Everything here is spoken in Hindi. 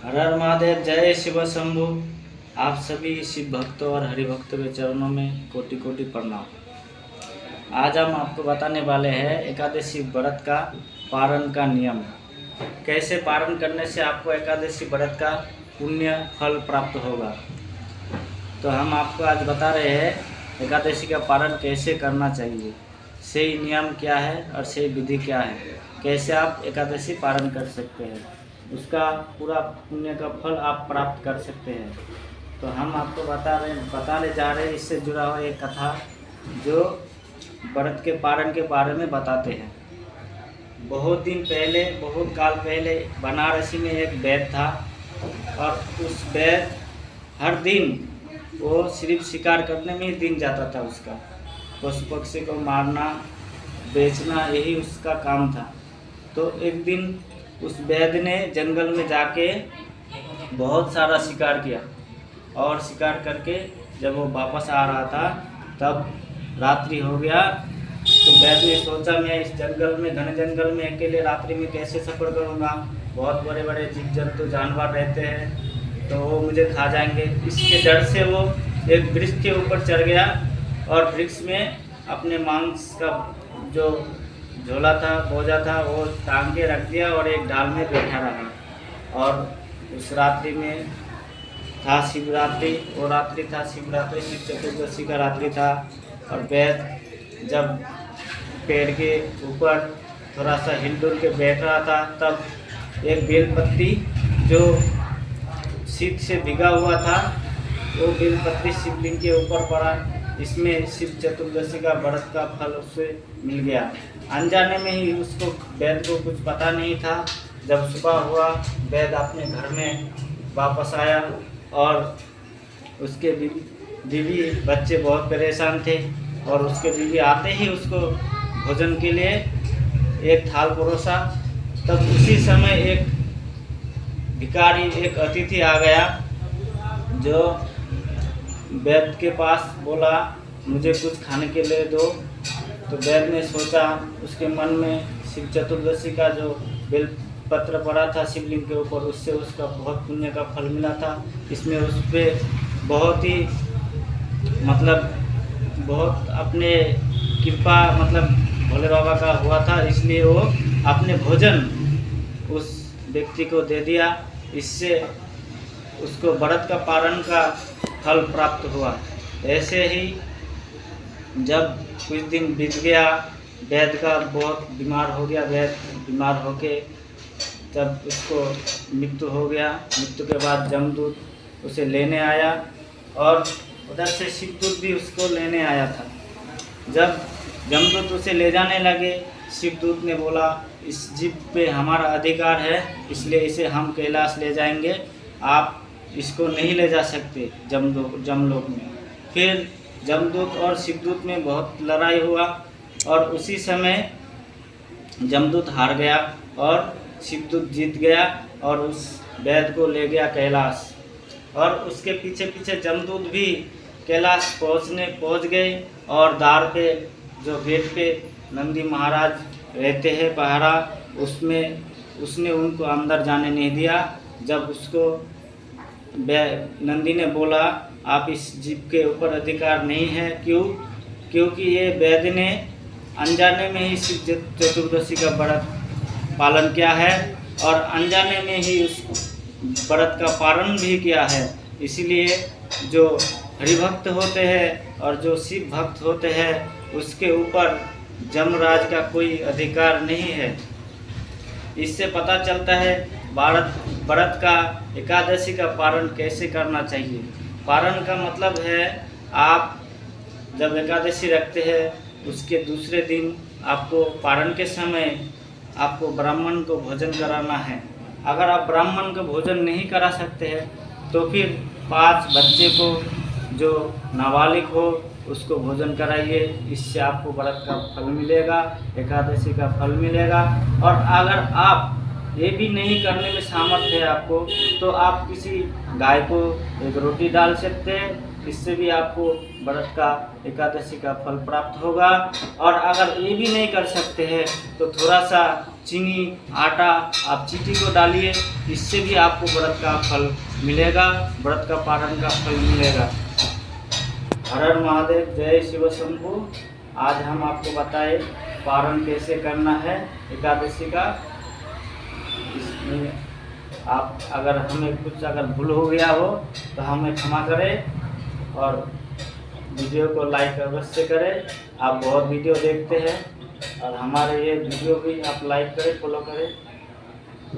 हर हर महादेव, जय शिव शंभु। आप सभी शिव भक्तों और हरि भक्तों के चरणों में कोटि कोटि प्रणाम। आज हम आपको बताने वाले हैं एकादशी व्रत का पारण का नियम, कैसे पारण करने से आपको एकादशी व्रत का पुण्य फल प्राप्त होगा। तो हम आपको आज बता रहे हैं एकादशी का पारण कैसे करना चाहिए, सही नियम क्या है और सही विधि क्या है, कैसे आप एकादशी पारण कर सकते हैं, उसका पूरा पुण्य का फल आप प्राप्त कर सकते हैं। तो हम आपको बताने जा रहे हैं इससे जुड़ा हुआ एक कथा जो व्रत के पारण के बारे में बताते हैं। बहुत दिन पहले, बहुत काल पहले बनारसी में एक वैद्य था और उस वैद्य हर दिन वो सिर्फ शिकार करने में ही दिन जाता था। उसका पशु पक्षी को मारना, बेचना, यही उसका काम था। तो एक दिन उस वैद्य ने जंगल में जाके बहुत सारा शिकार किया और शिकार करके जब वो वापस आ रहा था तब रात्रि हो गया। तो वैद्य ने सोचा मैं इस जंगल में, घने जंगल में अकेले रात्रि में कैसे सफ़र करूँगा, बहुत बड़े बड़े जीव जंतु जानवर रहते हैं तो वो मुझे खा जाएंगे। इसके डर से वो एक वृक्ष के ऊपर चढ़ गया और वृक्ष में अपने मांस का जो झोला था, बोझा था, वो टांग के रख दिया और एक डाल में बैठा रहा। और उस रात्रि में था शिवरात्रि, वो रात्रि था शिवरात्रि, शिव चतुर्दशी का रात्रि था। और वैद्य जब पेड़ के ऊपर थोड़ा सा हिलडुल के बैठ रहा था तब एक बेलपत्ती जो शीत से भिगा हुआ था वो बेलपत्ती शिवलिंग के ऊपर पड़ा। इसमें शिव चतुर्दशी का व्रत का फल उससे मिल गया। अनजाने में ही उसको, वैद्य को कुछ पता नहीं था। जब सुबह हुआ वैद्य अपने घर में वापस आया और उसके बीवी बच्चे बहुत परेशान थे और उसके बीवी आते ही उसको भोजन के लिए एक थाल परोसा। तब उसी समय एक भिखारी, एक अतिथि आ गया जो वैद्य के पास बोला मुझे कुछ खाने के लिए दो। तो वैद्य ने सोचा, उसके मन में शिव चतुर्दशी का जो बेलपत्र पड़ा था शिवलिंग के ऊपर, उससे उसका बहुत पुण्य का फल मिला था। इसमें उस पर बहुत ही बहुत अपने कृपा भोले बाबा का हुआ था, इसलिए वो अपने भोजन उस व्यक्ति को दे दिया। इससे उसको व्रत का पारण का फल प्राप्त हुआ। ऐसे ही जब कुछ दिन बीत गया, वैद्य का बहुत बीमार हो गया। वैद्य बीमार होके तब उसको मृत्यु हो गया। मृत्यु के बाद जमदूत उसे लेने आया और उधर से शिवदूत भी उसको लेने आया था। जब जमदूत उसे ले जाने लगे, शिवदूत ने बोला इस जीव पे हमारा अधिकार है, इसलिए इसे हम कैलाश ले जाएंगे, आप इसको नहीं ले जा सकते जमलोक में। फिर जमदूत और शिवदूत में बहुत लड़ाई हुआ और उसी समय जमदूत हार गया और शिवदूत जीत गया और उस वैद्य को ले गया कैलाश। और उसके पीछे पीछे जमदूत भी कैलाश पहुंच गए और द्वार पे, जो गेट पे नंदी महाराज रहते हैं पहरा, उसने उनको अंदर जाने नहीं दिया। जब उसको नंदी ने बोला आप इस जीव के ऊपर अधिकार नहीं है, क्योंकि ये वैद्य ने अनजाने में ही शिव चतुर्दशी का व्रत पालन किया है और अनजाने में ही उस व्रत का पारण भी किया है। इसलिए जो हरिभक्त होते हैं और जो शिव भक्त होते हैं उसके ऊपर जमराज का कोई अधिकार नहीं है। इससे पता चलता है व्रत का, एकादशी का पारण कैसे करना चाहिए। पारण का मतलब है आप जब एकादशी रखते हैं उसके दूसरे दिन आपको पारण के समय आपको ब्राह्मण को भोजन कराना है। अगर आप ब्राह्मण को भोजन नहीं करा सकते हैं तो फिर 5 बच्चे को जो नाबालिग हो उसको भोजन कराइए। इससे आपको व्रत का फल मिलेगा, एकादशी का फल मिलेगा। और अगर आप ये भी नहीं करने में सामर्थ्य है आपको, तो आप किसी गाय को एक रोटी डाल सकते हैं, इससे भी आपको व्रत का, एकादशी का फल प्राप्त होगा। और अगर ये भी नहीं कर सकते हैं तो थोड़ा सा चीनी, आटा, आप चीटी को डालिए, इससे भी आपको व्रत का फल मिलेगा, व्रत का पारण का फल मिलेगा। हर हर महादेव, जय शिव शंभु। आज हम आपको बताए पारण कैसे करना है एकादशी का। इसमें आप अगर हमें कुछ अगर भूल हो गया हो तो हमें क्षमा करें और वीडियो को लाइक अवश्य करें। आप बहुत वीडियो देखते हैं और हमारे ये वीडियो भी आप लाइक करें, फॉलो करें।